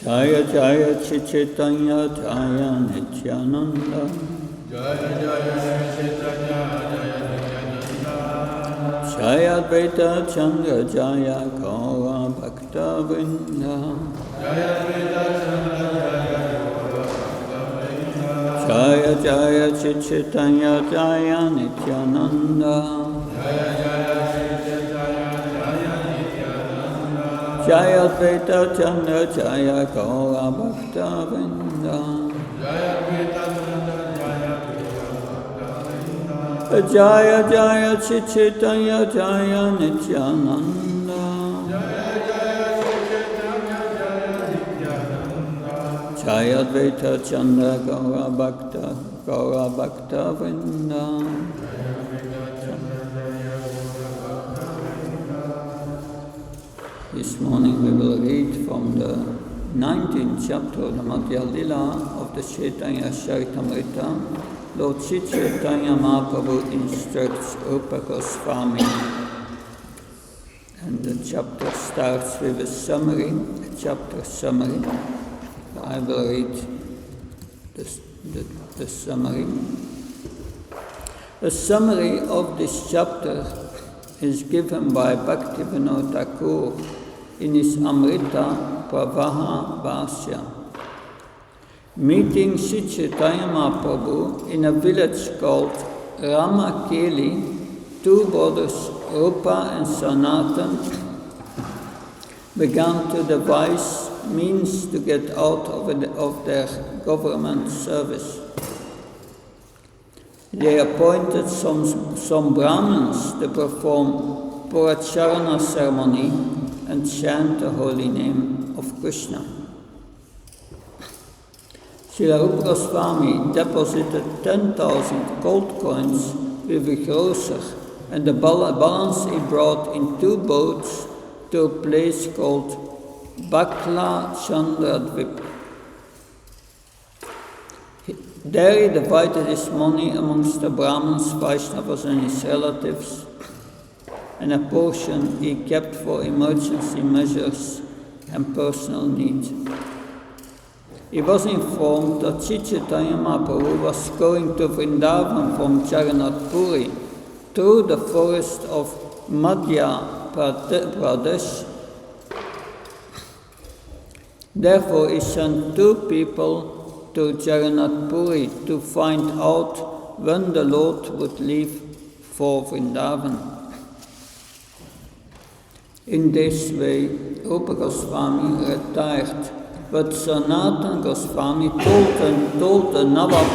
Jaya Jaya Chaitanya Jaya Nityananda. Jaya Jaya Chaitanya Jaya Nityananda. Jaya Advaita Chandra Jaya Gaura Bhakta Vrinda. Jaya Advaita Chandra Jaya Gaura Bhakta Vrinda. Jaya Jaya Chaitanya Jaya Nityananda. Jaya Jaya Chaitanya Jaya Nityananda. Jaya Advaita Chandra Jaya Gaura Bhakta Vrinda. Jaya Advaita Chandra Jaya Gaura Bhakta Vrinda. Jaya Jaya Chaitanya Jaya Nityananda. Jaya Jaya Chaitanya Jaya Nityananda. Jaya Advaita Chandra Gaura Bhakta Vrinda. This morning we will read from the 19th chapter of the Madhya Lila of the Chaitanya Charitamrita. Lord Caitanya Mahaprabhu instructs Rupa Goswami. And the chapter starts with a chapter summary. I will read the summary. A summary of this chapter is given by Bhaktivinoda Thakur in his Amrita Pravaha Bhashya. Meeting Sri Caitanya Mahaprabhu in a village called Ramakeli, two brothers, Rupa and Sanatana, began to devise means to get out of their government service. They appointed some Brahmins to perform Puracharana ceremony and chant the holy name of Krishna. Srila Rupa Goswami deposited 10,000 gold coins with a grocer, and the balance he brought in 2 boats to a place called Bakla Chandradvip. There he divided his money amongst the Brahmins, Vaishnavas and his relatives, and a portion he kept for emergency measures and personal need. He was informed that Sri Caitanya Mahaprabhu was going to Vrindavan from Jagannath Puri through the forest of Madhya Pradesh. Therefore he sent 2 people to Jagannath Puri to find out when the Lord would leave for Vrindavan. In this way, Rupa Goswami retired, but Sanatana Goswami told the Nawab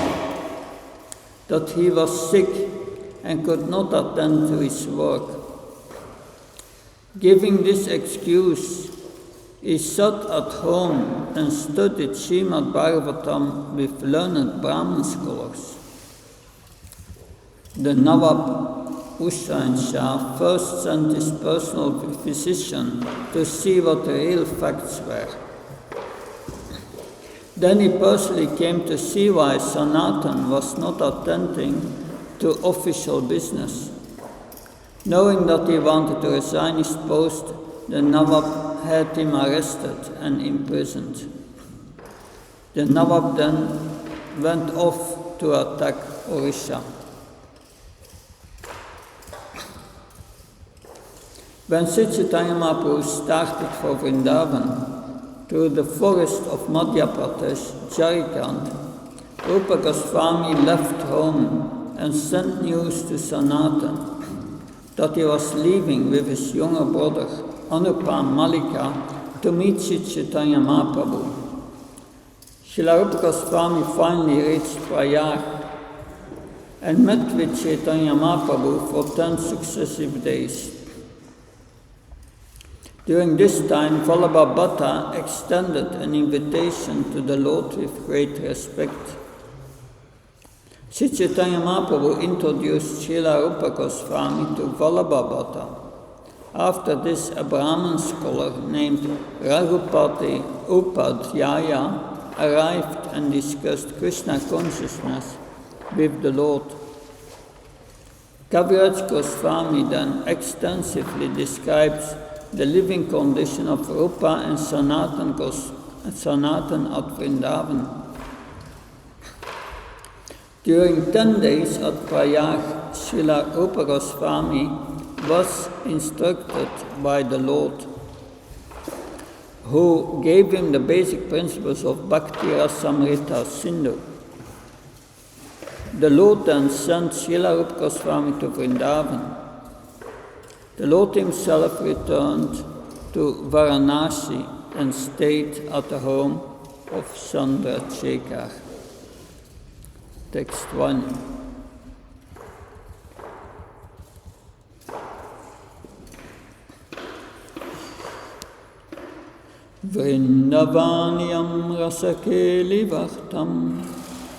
that he was sick and could not attend to his work. Giving this excuse, he sat at home and studied Srimad Bhagavatam with learned Brahmin scholars. The Nawab, Hussain Shah, first sent his personal physician to see what the real facts were. Then he personally came to see why Sanatan was not attending to official business. Knowing that he wanted to resign his post, the Nawab had him arrested and imprisoned. The Nawab then went off to attack Orissa. When Sri Caitanya Mahaprabhu started for Vrindavan, through the forest of Madhya Pradesh, Jharkhand, Rupa Goswami left home and sent news to Sanatana that he was leaving with his younger brother, Anupam Malika, to meet Sri Caitanya Mahaprabhu. Srila Rupa Goswami finally reached Prayag and met with Caitanya Mahaprabhu for 10 successive days. During this time, Vallabha Bhatta extended an invitation to the Lord with great respect. Sri Caitanya Mahaprabhu introduced Srila Rupa Goswami to Vallabha Bhatta. After this, a Brahmin scholar named Raghupati Upadhyaya arrived and discussed Krishna consciousness with the Lord. Kaviraj Goswami then extensively describes the living condition of Rupa and Sanatana Sanatana at Vrindavan. During 10 days at Prayag, Srila Rupa Goswami was instructed by the Lord, who gave him the basic principles of Bhakti Rasamrita Sindhu. The Lord then sent Srila Rupa Goswami to Vrindavan. The Lord himself returned to Varanasi and stayed at the home of Chandrasekhar. Text 1. Vrindavanyam rasakeli vartam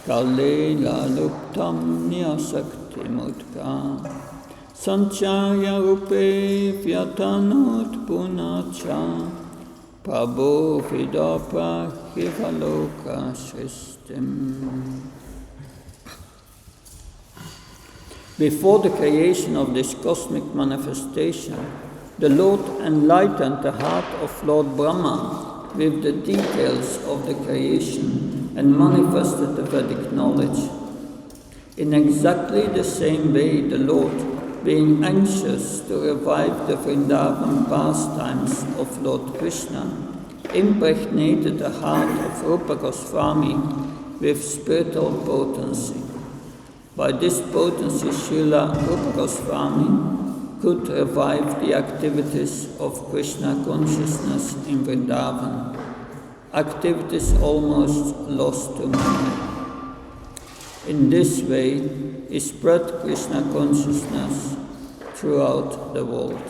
kalela luptam nyasakti mutka sanchaya rupe vyatanot punacha prabhu vidapa hivaloka sristim. Before the creation of this cosmic manifestation, the Lord enlightened the heart of Lord Brahma with the details of the creation and manifested the Vedic knowledge. In exactly the same way, the Lord, being anxious to revive the Vrindavan pastimes of Lord Krishna, impregnated the heart of Rupa Goswami with spiritual potency. By this potency, Srila Rupa Goswami could revive the activities of Krishna consciousness in Vrindavan, activities almost lost to memory. In this way, he spread Krishna consciousness throughout the world.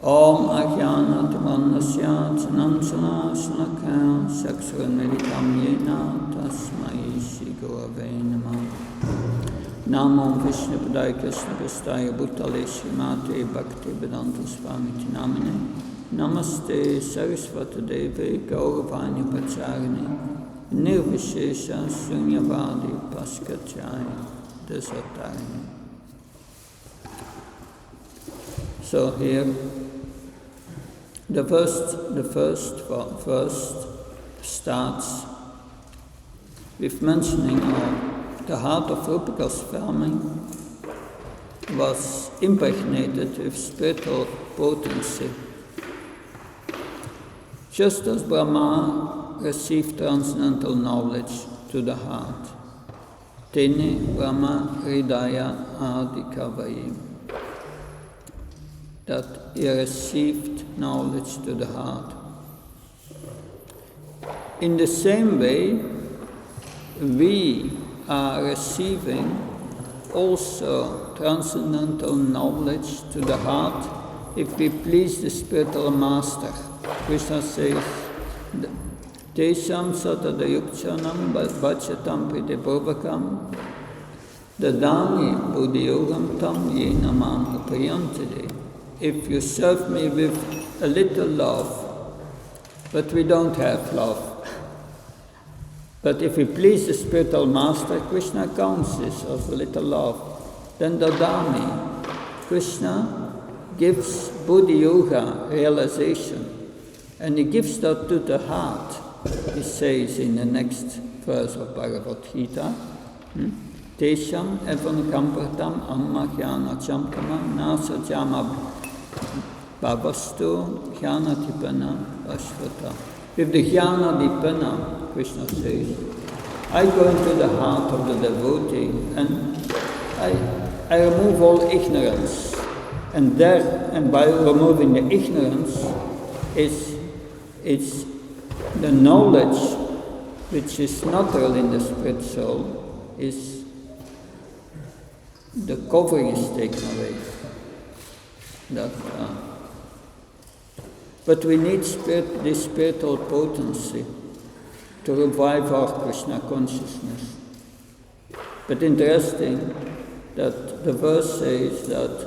Om Ajnana Tamanasya Chanamsana Shanakaya Saksharamilitam Yena Tasmai Shri Gurave Namah. Namo Vishnu Padaya Krishna Prastaya Bhutale Srimate Bhakti Vedanta Swami Namine. Namaste Saraswati Deve Gauravani Pacharini Nirvishesha Sunyavadi Paskachaya Desatarini. So here, the first verse starts with mentioning the heart of Rupa Goswami was impregnated with spiritual potency. Just as Brahma received transcendental knowledge to the heart, Tene Brahma Hridaya Adikavayim, that he received knowledge to the heart. In the same way, we are receiving also transcendental knowledge to the heart if we please the spiritual master. Krishna says, Tesham satadayukchanam bhajatam pridipurvakam dadani buddhiyogam tam yenamam upayantide. If you serve me with a little love, but we don't have love. But if we please the spiritual master, Krishna counts this as a little love. Then Dadami, Krishna gives Buddhi Yoga realization, and he gives that to the heart. He says in the next verse of Bhagavad Gita, Tesham evan kampratam amma jnana chamkamam nasa jama bhavastu jnana dipana ashvata. With the jnana dipana, Krishna says, I go into the heart of the devotee and I remove all ignorance. And by removing the ignorance, it's the knowledge which is natural in the spirit soul, is the covering is taken away. But we need this spiritual potency to revive our Krishna consciousness. But interesting that the verse says that,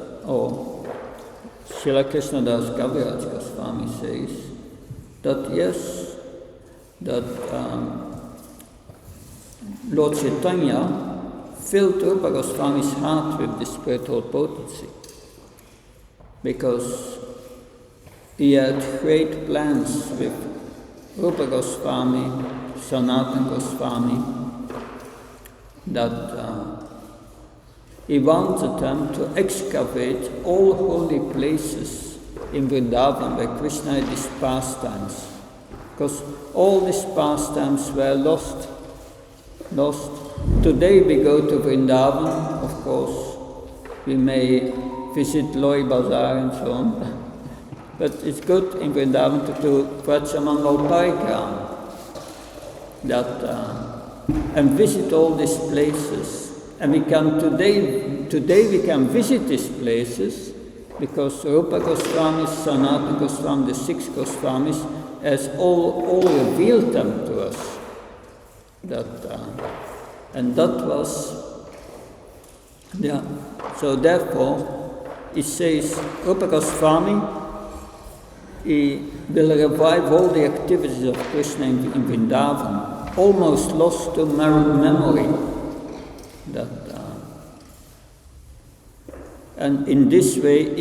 Srila Krishnadas Kaviraj Goswami says that yes, that Lord Caitanya filled Rupa Goswami's heart with the spiritual potency, because he had great plans with Rupa Goswami, Sanatana Goswami, that he wanted them to excavate all holy places in Vrindavan where Krishna had his pastimes, because all these pastimes were lost. Today we go to Vrindavan, of course, we may visit Loi Bazaar and so on, but it's good in Vrindavan to do Vrajamangal Parikrama, and visit all these places. And we can today we can visit these places because Rupa Goswami, Sanatana Goswami, the 6 Goswamis, has all revealed them to us. And that was, so therefore, it says, Rupa Goswami, he will revive all the activities of Krishna in Vrindavan, almost lost to memory. And in this way,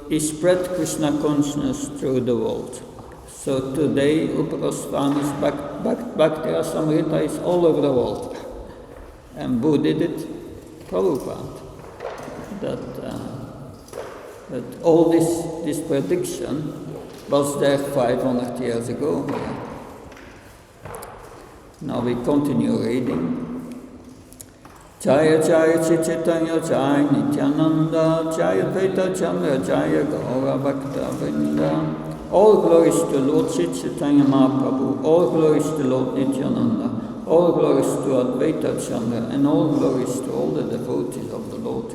he spread Krishna consciousness through the world. So today, Rupa Goswami's Bhakti Rasamrita is all over the world. And who did it? Prabhupada. That all this prediction was there 500 years ago. Now we continue reading. Jaya Jaya Chaitanya Jaya Nityananda Jaya Advaita Chandra Jaya Gaura Bhakta Vrinda. All glories to Lord Caitanya Mahaprabhu, all glories to Lord Nityananda, all glories to Advaita Chandra, and all glories to all the devotees of the Lord.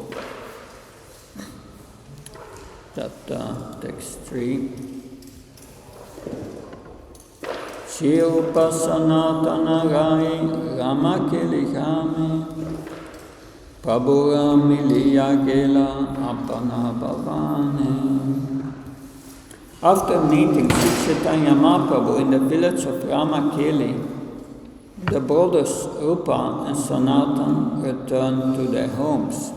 That text 3. Shri Rupa Sanatana Rai Rama Kelihami Prabhura Miliya Gela Apana Bhavane. After meeting Sri Chaitanya Mahaprabhu in the village of Ramakeli, the brothers Rupa and Sanatan returned to their homes.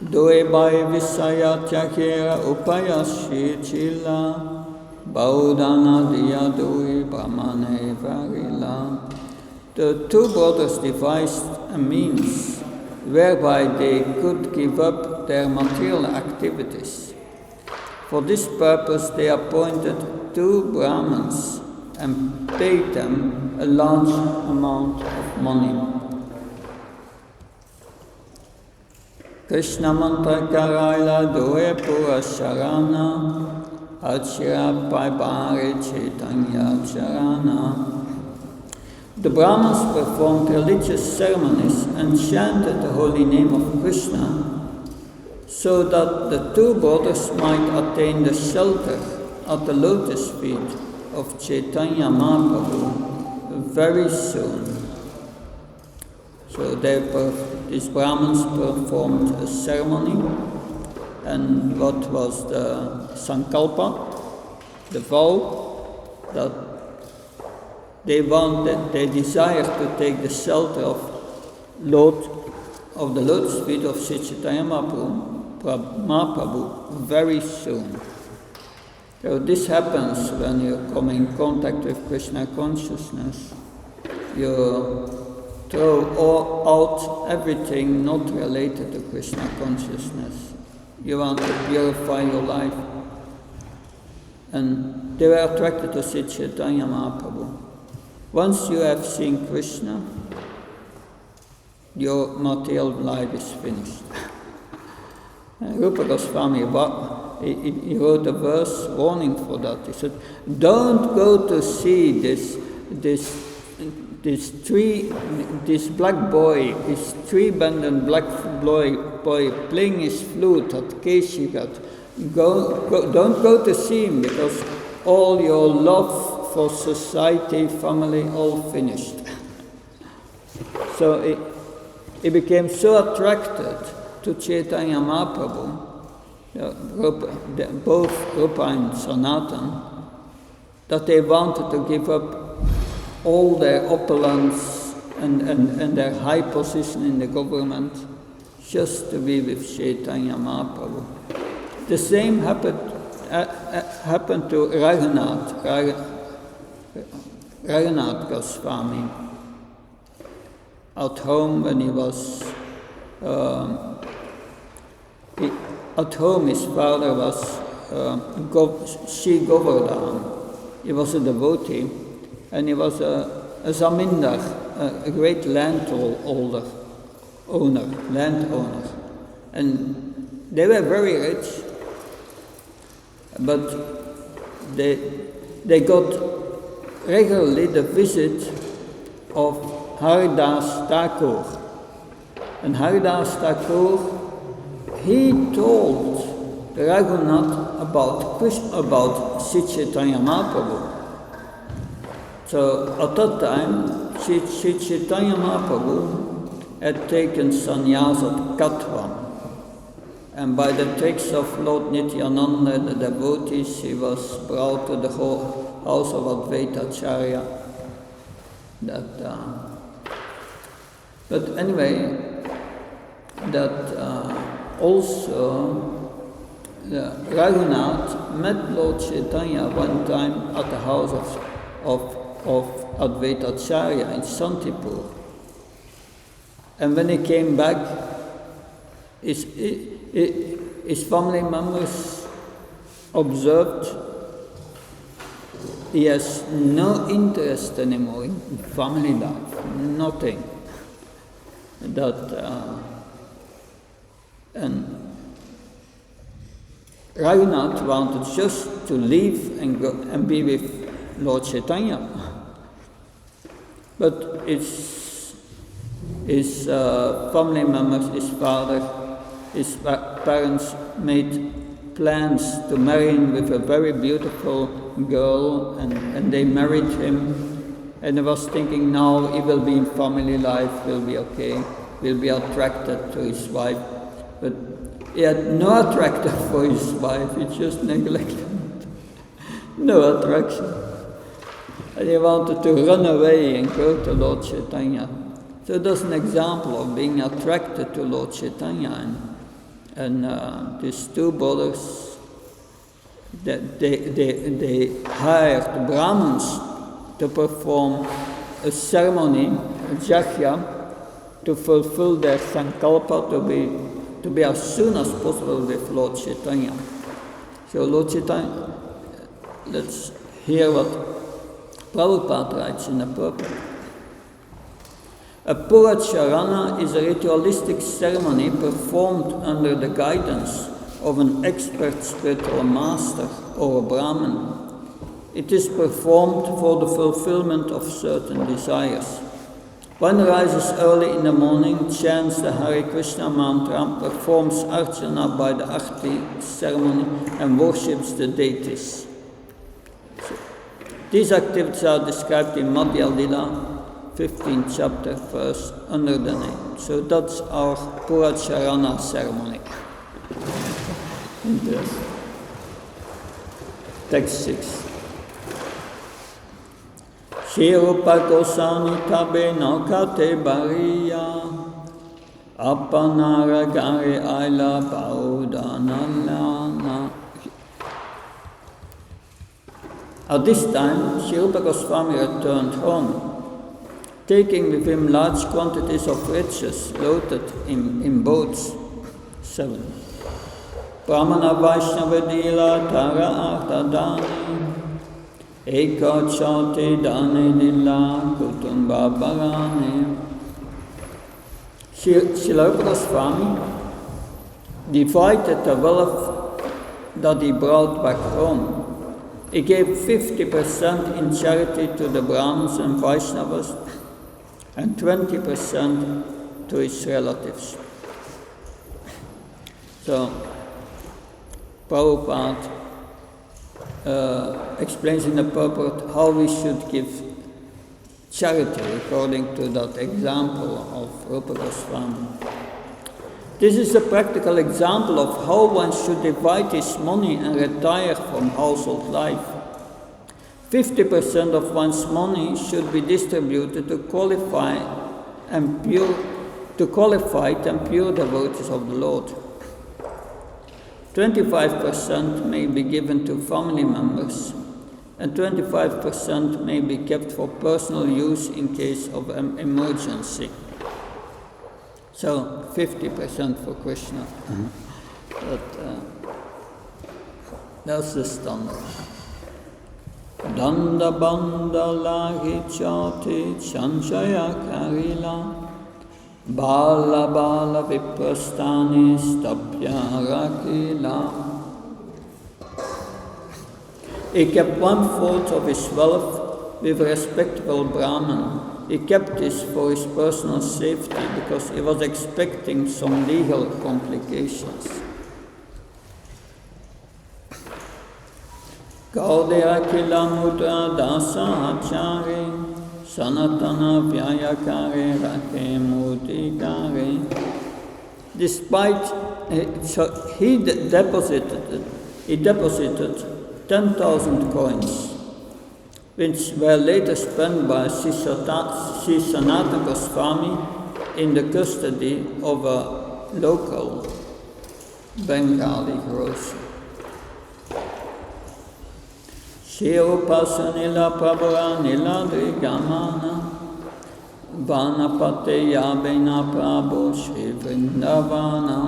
Due bai visaya tyakera upaya shri chila baudana diya dui brahmane varila. The 2 brothers devised a means whereby they could give up their material activities. For this purpose they appointed 2 Brahmins and paid them a large amount of money. Krishna mantra karaila doe pura sharana achira paibare chaitanya charana. The Brahmins performed religious ceremonies and chanted the holy name of Krishna so that the 2 brothers might attain the shelter at the lotus feet of Chaitanya Mahaprabhu very soon. So these Brahmins performed a ceremony, and what was the sankalpa, the vow, that they desired to take the shelter of the lotus feet of Sri Chaitanya Mahaprabhu very soon. So this happens when you come in contact with Krishna consciousness. You throw out everything not related to Krishna consciousness. You want to purify your life. And they were attracted to Sri Chaitanya Mahaprabhu. Once you have seen Krishna, your material life is finished. Rupa Goswami, he wrote a verse warning for that. He said, don't go to see this black boy, this three-banded black boy playing his flute at Keshigat. Don't go to see him, because all your love for society, family, all finished. So he became so attracted to Chaitanya Mahaprabhu, both Rupa and Sanatan, that they wanted to give up all their opulence and their high position in the government just to be with Chaitanya Mahaprabhu. The same happened happened to Raghunath Goswami at home when he was at home. His father was Sri Govardhan. He was a devotee, and he was a zamindar, a great landowner, and they were very rich, but they got regularly the visit of Haridas Thakur. And Haridas Thakur, he told Raghunath about Sri Caitanya Mahaprabhu. So at that time, Sri Caitanya Mahaprabhu had taken sannyas at Katwa. And by the text of Lord Nityananda, the devotees, he was brought to the whole house of Advaitacharya. But anyway, that also Raghunath met Lord Caitanya one time at the house of Advaitacharya in Santipur. And when he came back, his family members observed he has no interest anymore in family life, nothing. And Raghunath wanted just to leave and go and be with Lord Caitanya, but his family members, his father, his parents made plans to marry him with a very beautiful girl, and they married him. And I was thinking, now he will be in family life, will be okay, will be attracted to his wife. But he had no attraction for his wife, he just neglected no attraction. And he wanted to run away and go to Lord Caitanya. So that's an example of being attracted to Lord Caitanya. And these two brothers, they hired Brahmins to perform a ceremony, a jagya, to fulfill their sankalpa to be as soon as possible with Lord Caitanya. So Lord Caitanya, let's hear what Prabhupada writes in the purport. A Puracharana is a ritualistic ceremony performed under the guidance of an expert spiritual master or a Brahmin. It is performed for the fulfillment of certain desires. One rises early in the morning, chants the Hare Krishna mantra, performs archana by the Arti ceremony, and worships the deities. So, these activities are described in Madhya Lila, 15th chapter, verse under the name. So that's our Puracharana ceremony. Text 6. Shri Rupa Goswami tabe naukate bariya apanara gare aila paudanalana. At this time, Shri Rupa Goswami returned home, taking with him large quantities of riches loaded in boats. 7. Brahmana Vaishnavadila Tara Artadani Eka Chate Dane Lila Kutumba Bharane. Srila Rupa Goswami divided the wealth that he brought back home. He gave 50% in charity to the Brahmins and Vaishnavas and 20% to his relatives. So, Prabhupada explains in the purport how we should give charity according to that example of Rupa Goswami. This is a practical example of how one should divide his money and retire from household life. 50% of one's money should be distributed to qualified and pure devotees of the Lord. 25% may be given to family members, and 25% may be kept for personal use in case of an emergency. So 50% for Krishna. That's the standard. Danda banda lahi chati chanchaya karila bala bala viprastani stapya rakila. He kept 1/4 of his wealth with a respectable Brahmin. He kept this for his personal safety because he was expecting some legal complications. Gaudaya kila mudra dasa achari sanatana vyayakare rake mudikare. Despite, he deposited 10,000 coins, which were later spent by Sri Sanatana Goswami in the custody of a local Bengali grocer. Rupa Sanila Prabhara Niladri Gamana Vanapate Yabena Prabhu Shri Vrindavana.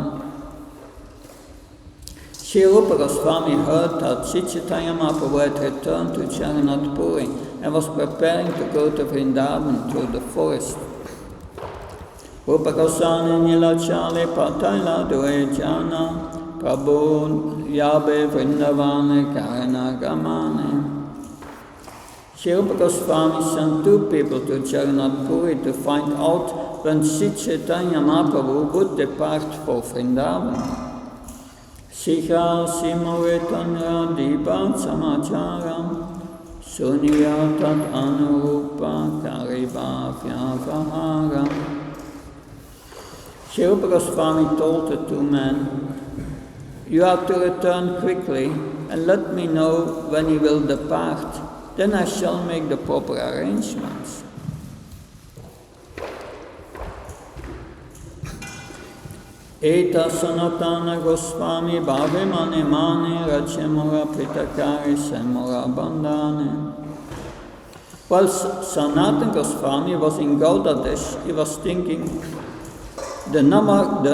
Sri Rupa Goswami heard that Sri Caitanya Mahaprabhu had returned to Jagannath Puri and was preparing to go to Vrindavan through the forest. Rupa Goswami Nila Chale Pataila Dure Jana Prabhu Yabe Vrindavane Karana Gamane. Sri Rupa Goswami sent 2 people to Jagannath Puri to find out when Sri Caitanya Mahaprabhu would depart for Vrindavan. Sikha Simoretanya Dipa Samacharam Sunya Tat Anurupa Kariva Vyavaharam. Sri Rupa Goswami told the 2 men, "You are to return quickly and let me know when you will depart, then I shall make the proper arrangements." Eta Sanatana Goswami Bhave Mane Mane Rachemora Pritakari Semora Bandhane. While Sanatana Goswami was in Gaudadesh, he was thinking, the Nawab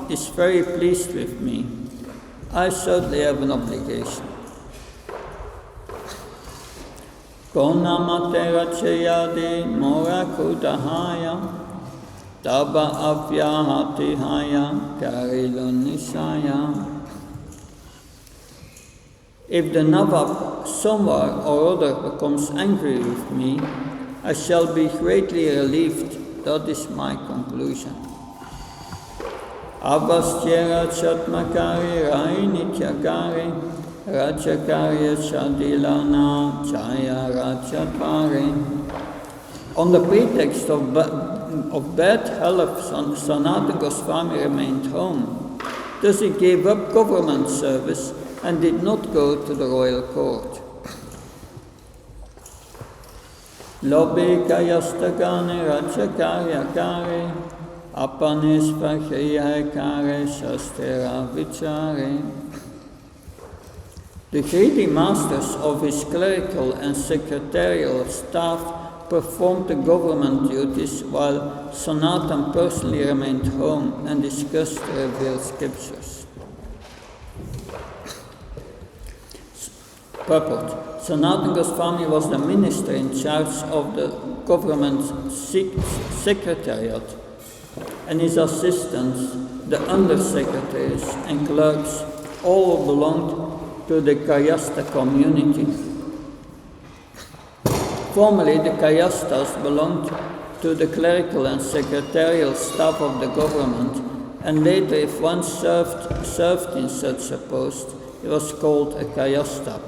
is very pleased with me. I certainly have an obligation. Kona Matera Cheyadi Mora Kudahaya Taba Avyahati Haya Karilonisaya. If the Nawab somewhere or other becomes angry with me, I shall be greatly relieved. That is my conclusion. Avastyera Chatmakari Rai Nityakari Rajakarya Chadilana Jaya Rajatvari. On the pretext of bad health, Sanatana Goswami remained home. Thus he gave up government service and did not go to the royal court. Lobe Kayastagane Rachakaryakare Apanisvachayakare Shastera Vichare. The greedy masters of his clerical and secretarial staff performed the government duties while Sanatan personally remained home and discussed the revealed scriptures. Purport. Sanatana Goswami was the minister in charge of the government secretariat, and his assistants, the undersecretaries and clerks, all belonged to the Kayasta community. Formerly, the Kayastas belonged to the clerical and secretarial staff of the government, and later, if one served in such a post, he was called a Kayasta.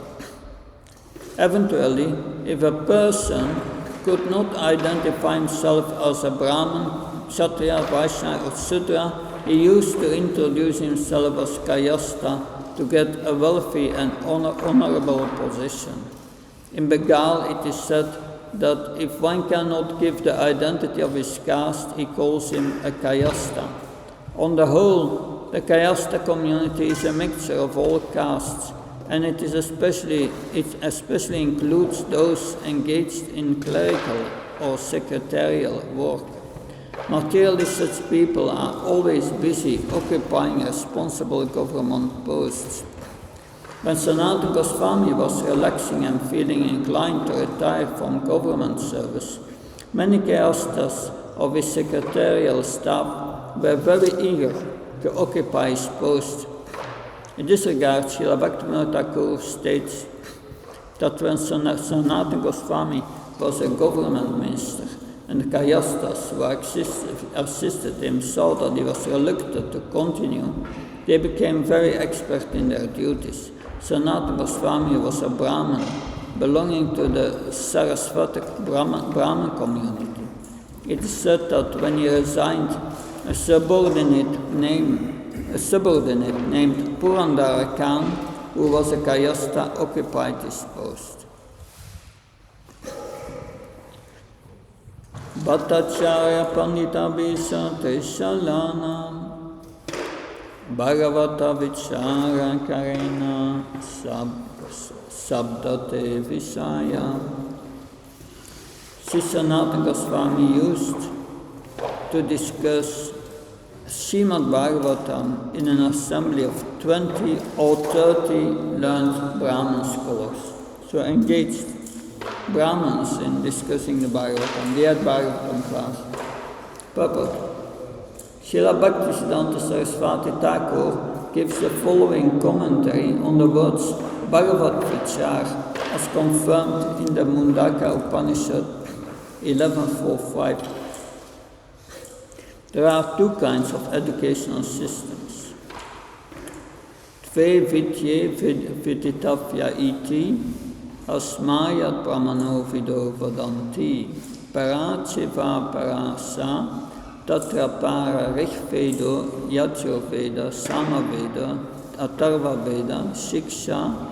Eventually, if a person could not identify himself as a Brahmin, Kshatriya, Vaishya, or Sudra, he used to introduce himself as Kayasta to get a wealthy and honorable position. In Bengal, it is said that if one cannot give the identity of his caste, he calls him a Kayasta. On the whole, The Kayasta community is a mixture of all castes, and it especially includes those engaged in clerical or secretarial work. Materially, such people are always busy occupying responsible government posts. When Sanatana Goswami was relaxing and feeling inclined to retire from government service, many Kayastas of his secretarial staff were very eager to occupy his post. In this regard, Srila Bhaktivinoda Thakur states that when Sanatana Goswami was a government minister and the Kayastas who assisted him saw that he was reluctant to continue, they became very expert in their duties. Sanatana Goswami was a Brahmin belonging to the Sarasvatic Brahmin community. It is said that when he resigned, a subordinate named Purandara Khan, who was a Kayasta, occupied his post. Bhattacharya Pandita Bisa Trishalanam Bhagavata Vichara Karena Sabdate Visaya. Sri Sanatana Goswami used to discuss Srimad Bhagavatam in an assembly of 20 or 30 learned Brahmin scholars. So engaged Brahmins in discussing the Bhagavatam. They had Bhagavatam class. Purport. Srila Bhaktisiddhanta Saraswati Thakur gives the following commentary on the words Bhagavat Vichar as confirmed in the Mundaka Upanishad 11.4.5. There are two kinds of educational systems. Dve vidye viditavya iti asmayat brahmano vido vadanti parachiva parasa tatra para richvedo yajurveda samaveda atharvaveda shiksha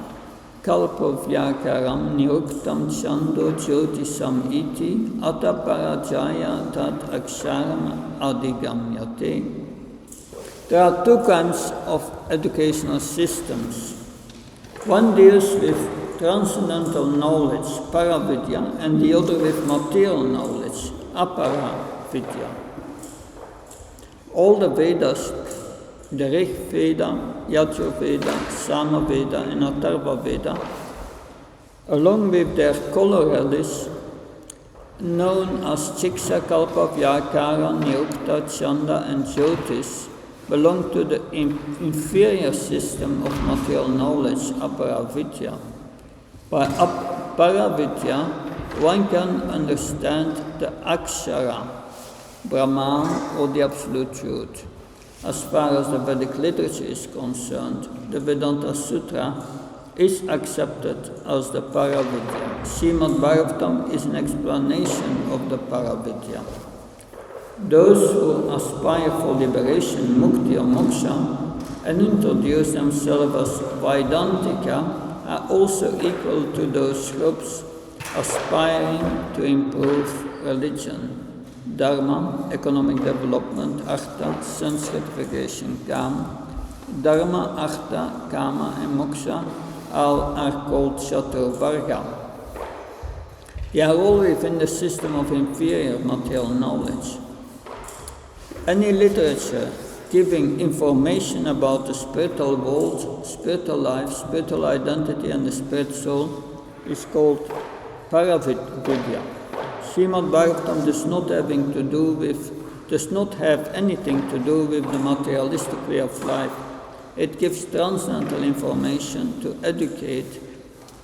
kalpavyakaram niruktam chando jyotisam iti ataparajaya tat aksharam adigamyate. There are two kinds of educational systems. One deals with transcendental knowledge, paravidya, and the other with material knowledge, aparavidya. All the Vedas, the Rig Veda, Yajurveda, Samaveda, and Atharva Veda, along with their corollaries, known as Chiksha, Kalpa, Vyakara, Nirukta, Chanda, and Jyotish, belong to the inferior system of material knowledge, Aparavidya. By Aparavidya, one can understand the Akshara, Brahman, or the Absolute Truth. As far as the Vedic literature is concerned, the Vedanta Sutra is accepted as the Paravidya. Srimad Bhagavatam is an explanation of the Paravidya. Those who aspire for liberation, mukti or moksha, and introduce themselves as Vaidantika are also equal to those groups aspiring to improve religion. Dharma, economic development, Artha, sense gratification, Kama. Dharma, Artha, Kama, and Moksha all are called Chaturvarga. They are all within the system of inferior material knowledge. Any literature giving information about the spiritual world, spiritual life, spiritual identity, and the spirit soul is called Paravidya. Srimad Bhagavatam does not have anything to do with the materialistic way of life. It gives transcendental information to educate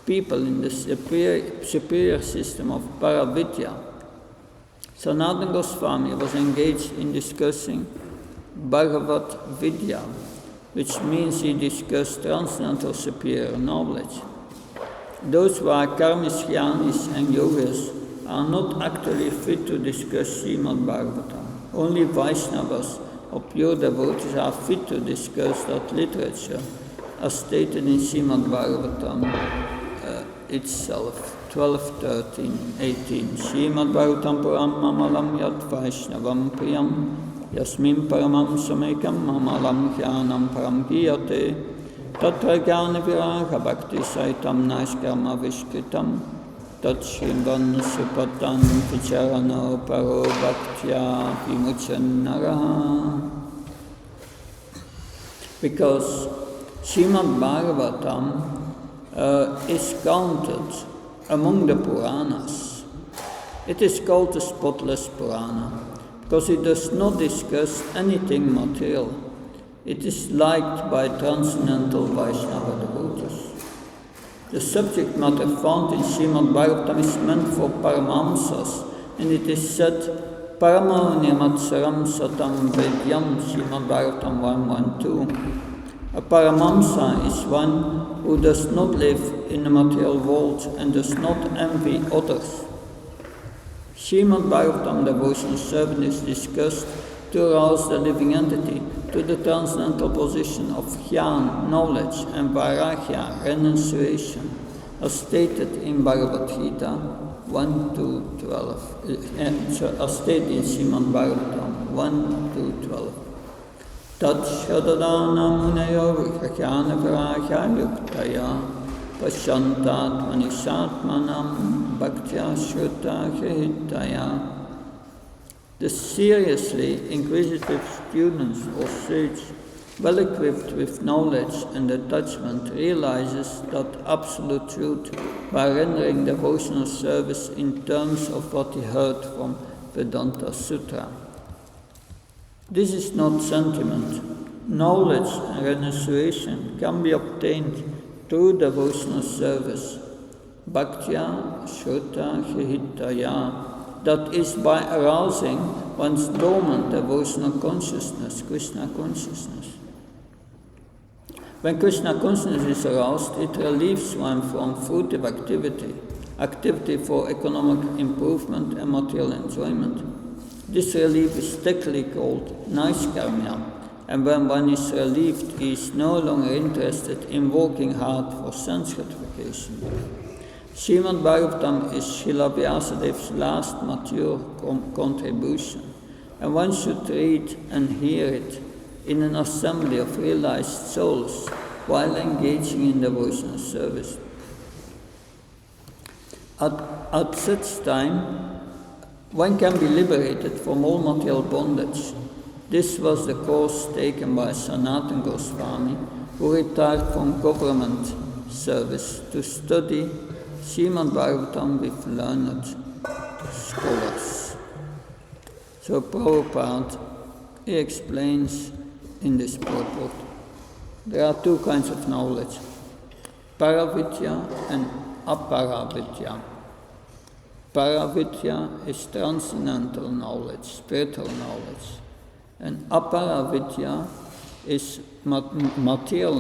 people in the superior system of Paravidya. Sanatana Goswami was engaged in discussing Bhagavat Vidya, which means he discussed transcendental superior knowledge. Those who are karmis, jnanis, and yogas are not actually fit to discuss Srimad Bhagavatam. Only Vaishnavas or pure devotees are fit to discuss that literature, as stated in Srimad Bhagavatam itself, 12, 13, 18. Srimad Bhagavatam Puram Mamalam Yat Vaishnavam Priyam Yasmin paramam samekam mamalam jnanam param giyate tatra jnana viraga bhakti saitam naiskarma vishkitam tat shrivan supatan vicharano paro bhaktya vimuchanaraha. Because Srimad Bhagavatam is counted among the Puranas. It is called the spotless Purana because it does not discuss anything material. It is liked by transcendental Vaishnava devotees. The subject matter found in Srimad Bhagavatam is meant for Paramhamsas, and it is said, Paramo Niyamatsaram Satam Vedyam, Srimad Bhagavatam 112. A Paramhamsa is one who does not live in the material world and does not envy others. Srimad Bhagavatam devotional servant is discussed to arouse the living entity to the transcendental position of jnana, knowledge, and vairagya, renunciation, as stated in Bhagavad Gita 1-12, as stated in Srimad Bhagavatam 1-12. Tat shadadana munayo jnana vairagya yuktaya pasyantat manishatmanam bhaktya shruta hritaya. The seriously inquisitive students or sage, well equipped with knowledge and attachment, realizes that absolute truth by rendering devotional service in terms of what he heard from Vedanta Sutra. This is not sentiment. Knowledge and renunciation can be obtained through devotional service. Bhaktya Shruta Hritaya. That is by arousing one's dormant devotional consciousness, Krishna consciousness. When Krishna consciousness is aroused, it relieves one from fruitive activity for economic improvement and material enjoyment. This relief is technically called naiskarmya, and when one is relieved, he is no longer interested in working hard for sense gratification. Srimad Bhagavatam is Srila Vyasadev's last mature contribution, and one should read and hear it in an assembly of realized souls while engaging in devotional service. At such time, one can be liberated from all material bondage. This was the course taken by Sanatana Goswami, who retired from government service to study Srimad Bhagavatam with learned scholars. So Prabhupada, he explains in this purport, there are two kinds of knowledge, Paravidya and Aparavidya. Paravidya is transcendental knowledge, spiritual knowledge, and Aparavidya is material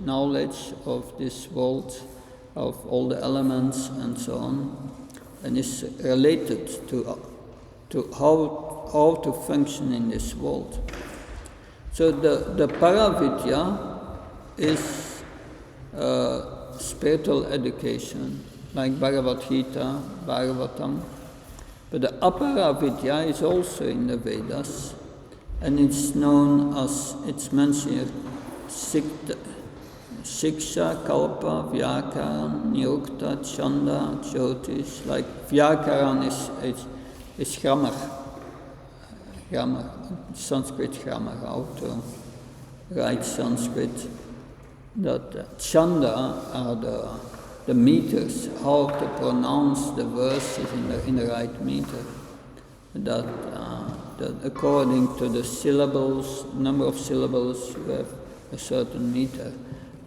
knowledge of this world, of all the elements and so on, and is related to how to function in this world. So the Paravidya is spiritual education, like Bhagavad Gita, Bhagavatam, but the Aparavidya is also in the Vedas, and it's known as, it's mentioned here, Shiksha, Kalpa, Vyakaran, Nyukta, Chanda, Jyotish. Like Vyakaran is grammar, Sanskrit grammar, how to write Sanskrit. That Chanda are the meters, how to pronounce the verses in the right meter. That according to the syllables, number of syllables, you have a certain meter.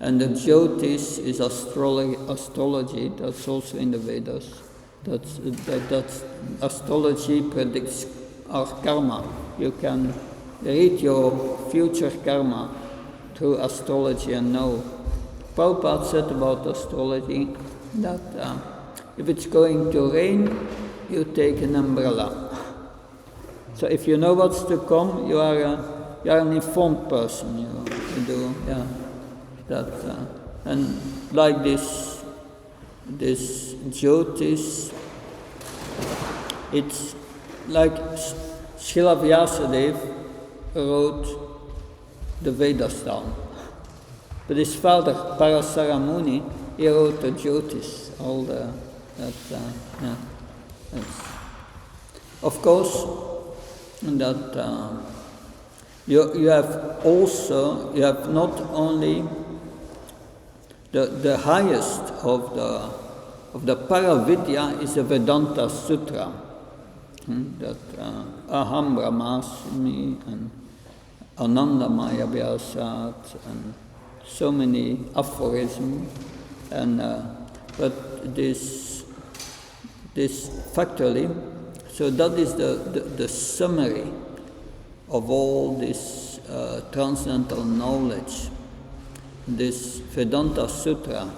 And the Jyotish is astrology, that's also in the Vedas. That's astrology predicts our karma. You can read your future karma through astrology and know. Prabhupada said about astrology that if it's going to rain, you take an umbrella. So if you know what's to come, you are an informed person. You do, yeah. That and like this Jyotish, it's like Srila Vyasadeva wrote the Vedas down. But his father, Parasara Muni, he wrote the Jyotis, all the, of course, that you have not only the highest of the Paravidya is the Vedanta Sutra, that Aham Brahmasmi and Anandamaya Vyasat and so many aphorisms, and but this factually, so that is the summary of all this transcendental knowledge, this Vedanta Sutra.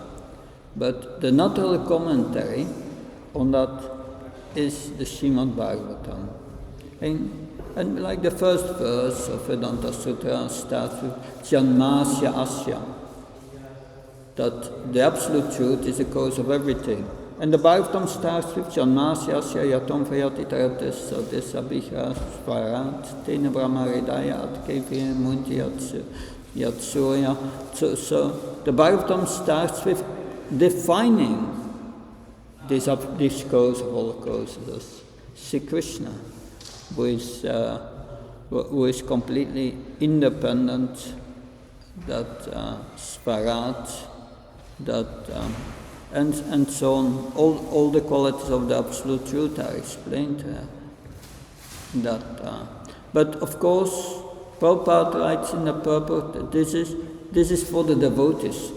But the natural commentary on that is the Srimad Bhagavatam. And like the first verse of Vedanta Sutra starts with Janmasya Asya, that the absolute truth is the cause of everything. And the Bhagavatam starts with Janmasya Asya Yatom Vayati Taratis Sadesabhika Svarat Tena Brahmaridayat Kevya Munti Yatsuya. So the Bhagavatam starts with defining this cause of all causes, Sri Krishna, who is completely independent, that Svarat, that and so on. All the qualities of the absolute truth are explained there. But of course, Prabhupada writes in the purport that this is for the devotees.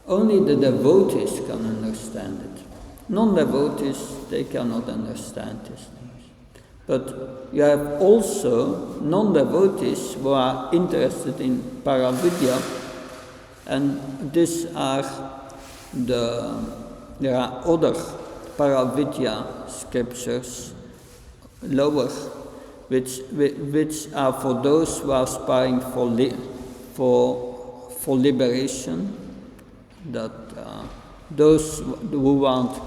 Only the devotees can understand it. Non-devotees, they cannot understand these things. But you have also non-devotees who are interested in Paravidya, and there are other Paravidya scriptures lower, which are for those who are aspiring for liberation, that those who want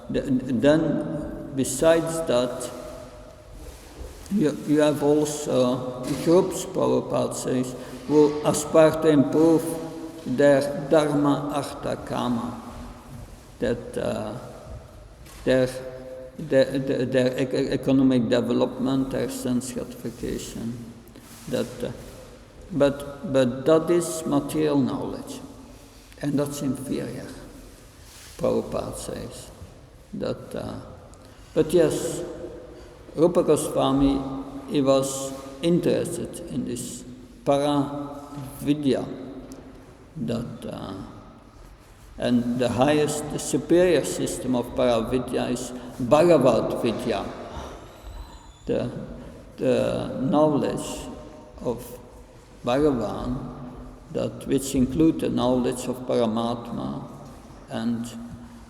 then besides that, you have also groups, Prabhupada says, who aspire to improve their dharma, artha, kama, that their economic development, their sense gratification, but that is material knowledge, and that's inferior. Prabhupada says that, but yes, Rupa Goswami, he was interested in this Paravidya, that and the highest, the superior system of Paravidya is Bhagavad Vidya, the knowledge of Bhagavan, that which include the knowledge of Paramatma and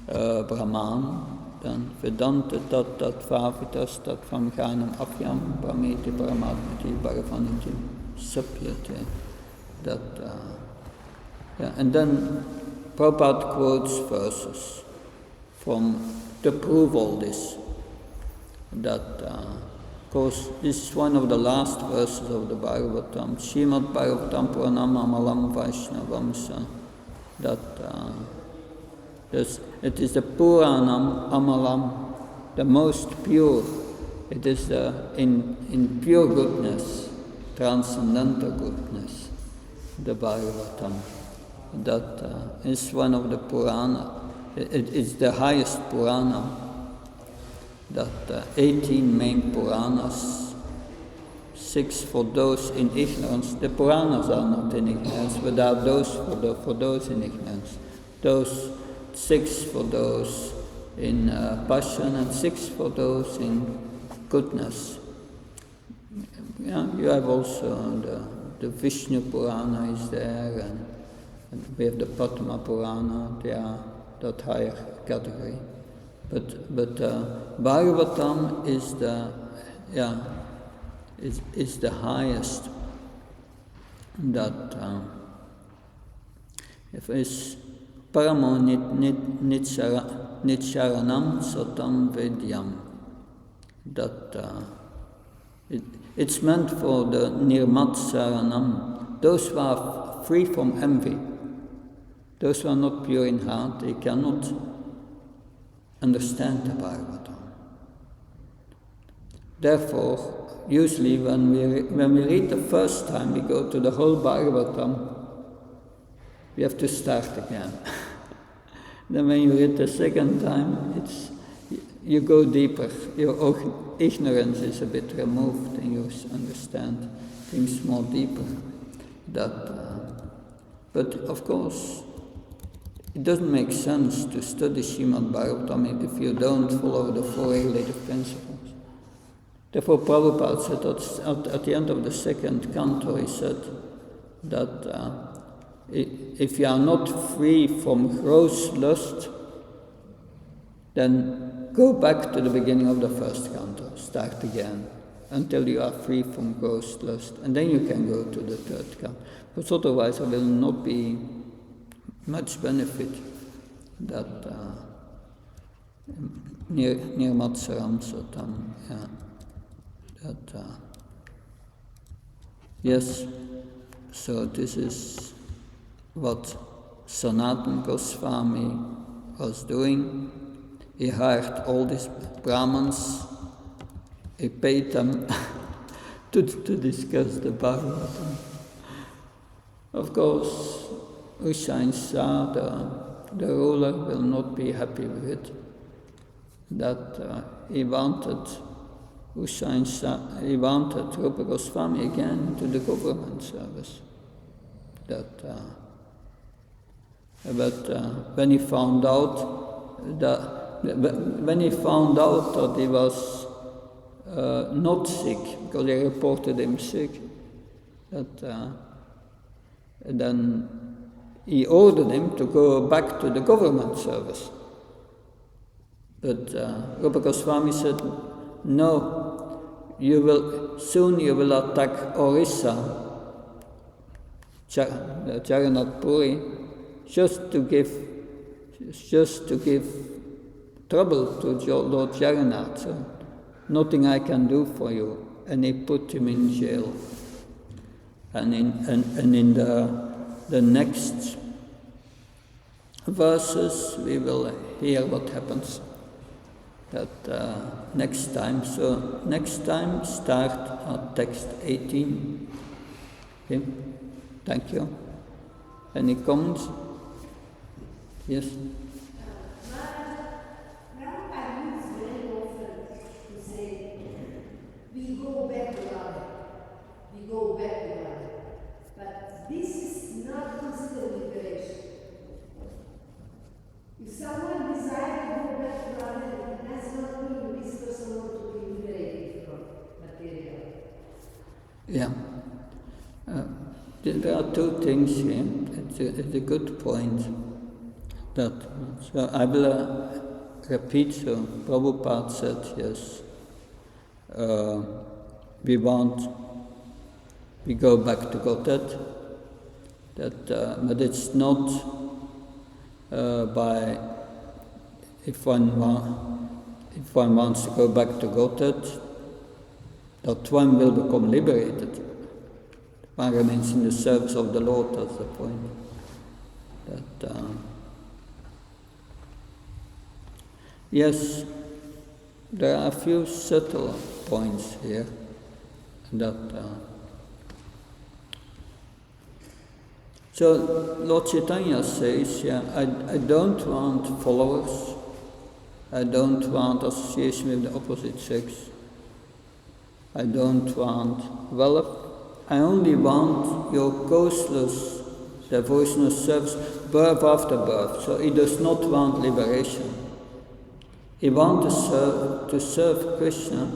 Brahman, then Vedanta Tat Vavitas Tat Vamghanam Apyam Brahmeti Paramatmati Bhagavaniti Sapyate. And then Prabhupada quotes verses to prove all this. Of course, this is one of the last verses of the Bhagavatam. Srimad Bhagavatam Puranam Amalam Vaishnavamsa. It is the Puranam Amalam, the most pure. It is in pure goodness, transcendental goodness, the Bhagavatam. That is one of the Purana. It is the highest Purana. That 18 main Puranas, 6 for those in ignorance. The Puranas are not in ignorance, but are those for those in ignorance. Those 6 for those in passion, and 6 for those in goodness. Yeah, you have also the Vishnu Purana is there, and we have the Padma Purana. They are that higher category. But Bhagavatam is the highest. That if it's Paramo Nitcharanam Satam Vedyam, that It's meant for the Nirmat Saranam, those who are free from envy. Those who are not pure in heart, they cannot understand the Bhagavatam. Therefore, usually when we read the first time, we go to the whole Bhagavatam, we have to start again. Then when you read the second time, you go deeper. Your ignorance is a bit removed and you understand things more deeper. But of course, it doesn't make sense to study Srimad Bhagavatam if you don't follow the four regulative principles. Therefore, Prabhupada said at the end of the second canto, he said that if you are not free from gross lust, then go back to the beginning of the first canto, start again, until you are free from gross lust, and then you can go to the third canto. But otherwise there will not be much benefit that Nirmat Saram Satam, yes, so this is what Sanatana Goswami was doing. He hired all these Brahmins, he paid them to discuss the Bhagavatam. Of course, Hussain Shah, the ruler, will not be happy with it. That he wanted Rupa Goswami again to the government service. But when he found out that he was not sick, because they reported him sick, then he ordered him to go back to the government service. But Rupa Goswami said, no, you will attack Orissa, Jagannath Puri, just to give trouble to Lord Jagannath. So nothing I can do for you. And he put him in jail. And in the next verses we will hear what happens next time. So next time start at text 18. Okay? Thank you. Any comments? Yes? Go back to God. But this is not considered liberation. If someone desires to go back to God, it does not mean this person wants to be liberated from material. Yeah. There are two things here. It's a good point. So I will repeat. So Prabhupada said, yes, we go back to Godhead, but it's not if one wants to go back to Godhead, that one will become liberated. One remains in the service of the Lord, that's the point. Yes, there are a few subtle points here So Lord Caitanya says, I don't want followers, I don't want association with the opposite sex, I don't want wealth, I only want your causeless devotional service, birth after birth. So he does not want liberation. He wants to serve Krishna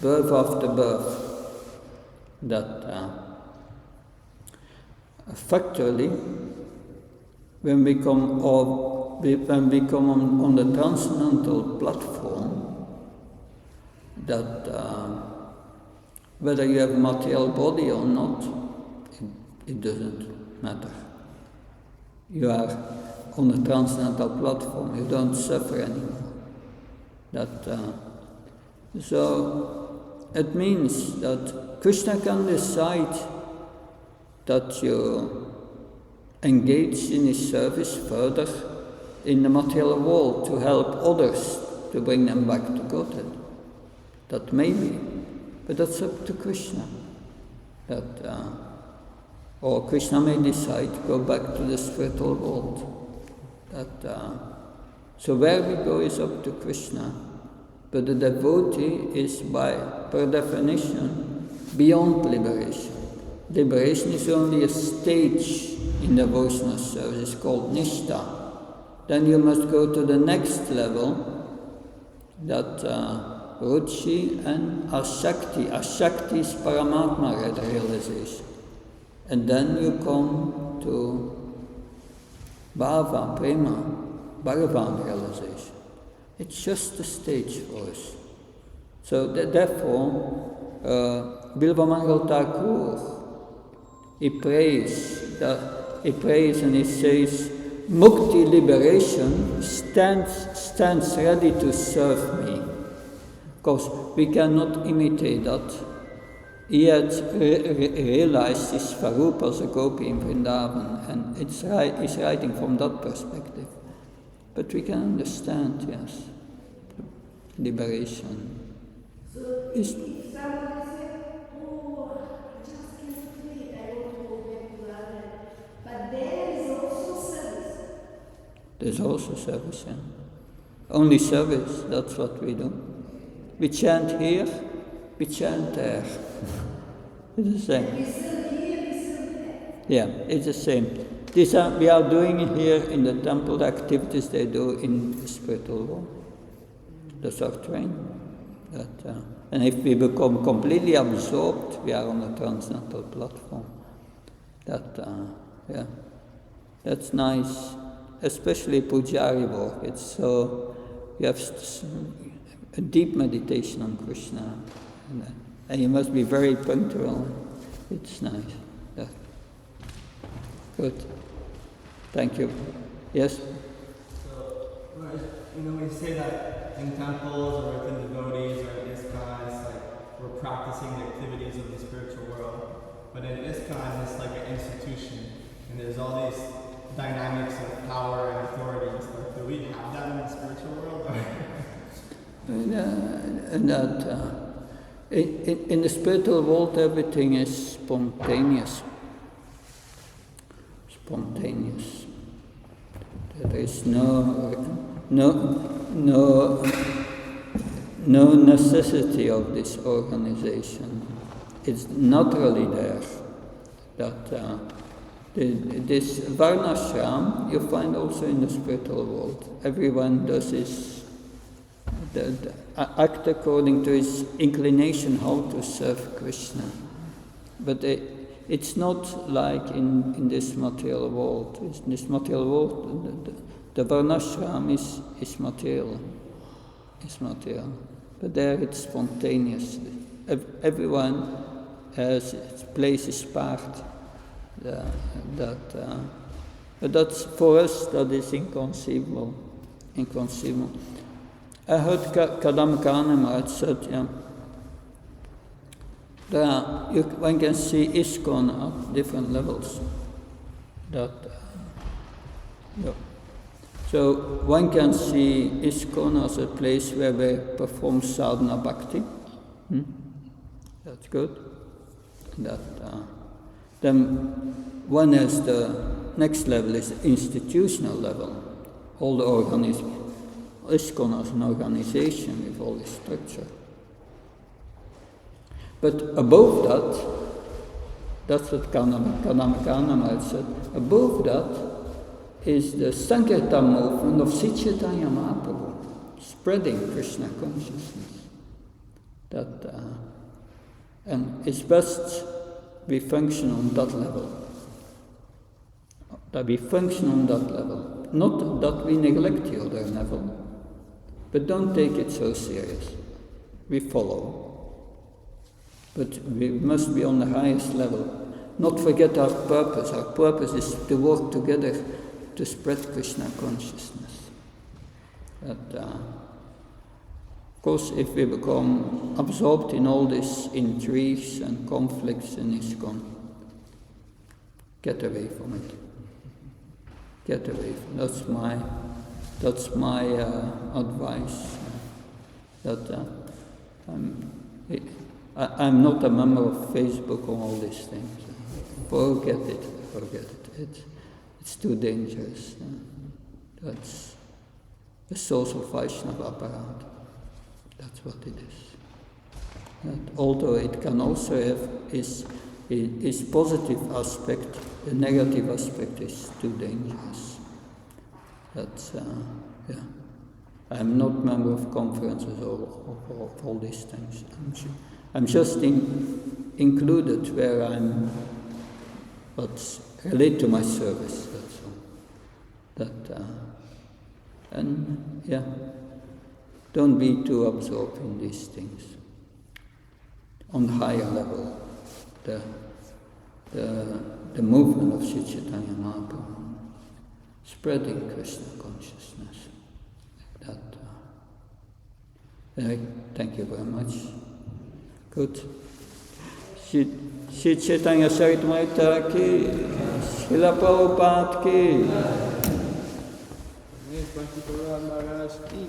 birth after birth. Factually, when we come on the transcendental platform, whether you have a material body or not, it doesn't matter. You are on a transcendental platform, you don't suffer anymore. So it means that Krishna can decide that you engage in his service further in the material world to help others to bring them back to Godhead. That may be, but that's up to Krishna. Or Krishna may decide to go back to the spiritual world. So where we go is up to Krishna. But the devotee is per definition, beyond liberation. Liberation is only a stage in devotional service called Nishtha. Then you must go to the next level, that Ruchi and Ashakti. Ashakti is Paramatma realization. And then you come to Bhava, Prema, Bhagavan realization. It's just a stage for us. So therefore, Bilvamangal Thakur, he prays and he says, Mukti liberation stands ready to serve me. Of course, we cannot imitate that. He had realized his Svarupa as a gopi in Vrindavan, and he's writing from that perspective. But we can understand, yes, liberation. So if someone says, oh, I just cannot do it, I want to go back to Radha. But there is also service. There's also service, yeah. Only service, that's what we do. We chant here, we chant there. It's the same. We serve here, we serve there. Yeah, it's the same. We are doing here in the temple the activities they do in the spiritual world. That's our training. And if we become completely absorbed, we are on a transcendental platform. That's nice. Especially Pujari work. It's so, you have a deep meditation on Krishna. And you must be very punctual. It's nice. Yeah. Good. Thank you. Yes? So, we say that in temples or within devotees or in ISKCON, it's like we're practicing the activities of the spiritual world. But in ISKCON, it's like an institution, and there's all these dynamics of power and authority and stuff. Do we have that in the spiritual world? In the spiritual world, everything is spontaneous. There is no necessity of this organization. It's naturally there. This varnashram you find also in the spiritual world. Everyone does his act according to his inclination how to serve Krishna. But it's not like in this material world. In this material world, the varnashram is material. But there it's spontaneous. Everyone has its place, his part. But that's, for us, that is inconceivable. I heard Kadam Kanema said, one can see ISKCON at different levels. So one can see ISKCON as a place where we perform sadhana bhakti. That's good. Then one has the next level is the institutional level. All the organisms. ISKCON as an organization with all this structure. But above that, that's what Kanama said, above that is the Sankirtan movement of Sri Caitanya Mahaprabhu, spreading Krishna consciousness. And it's best we function on that level. Not that we neglect the other level, but don't take it so serious. We follow. But we must be on the highest level. Not forget our purpose. Our purpose is to work together to spread Krishna consciousness. Of course, if we become absorbed in all these intrigues and conflicts in ISKCON, get away from it. Get away from it. That's my advice. That I'm not a member of Facebook or all these things. Forget it. It's too dangerous. That's a source of Vaishnava apparat. That's what it is. That although it can also have its positive aspect, the negative aspect is too dangerous. That's I'm not member of conferences or all these things. I'm just included where I'm, but relate to my service. That's all. Don't be too absorbed in these things. On higher level, the movement of Sri Chaitanya Mahaprabhu, spreading Krishna consciousness. Thank you very much. Good. Sri Chaitanya Charitamrita ki, Srila Prabhupada ki. Maharaj ki.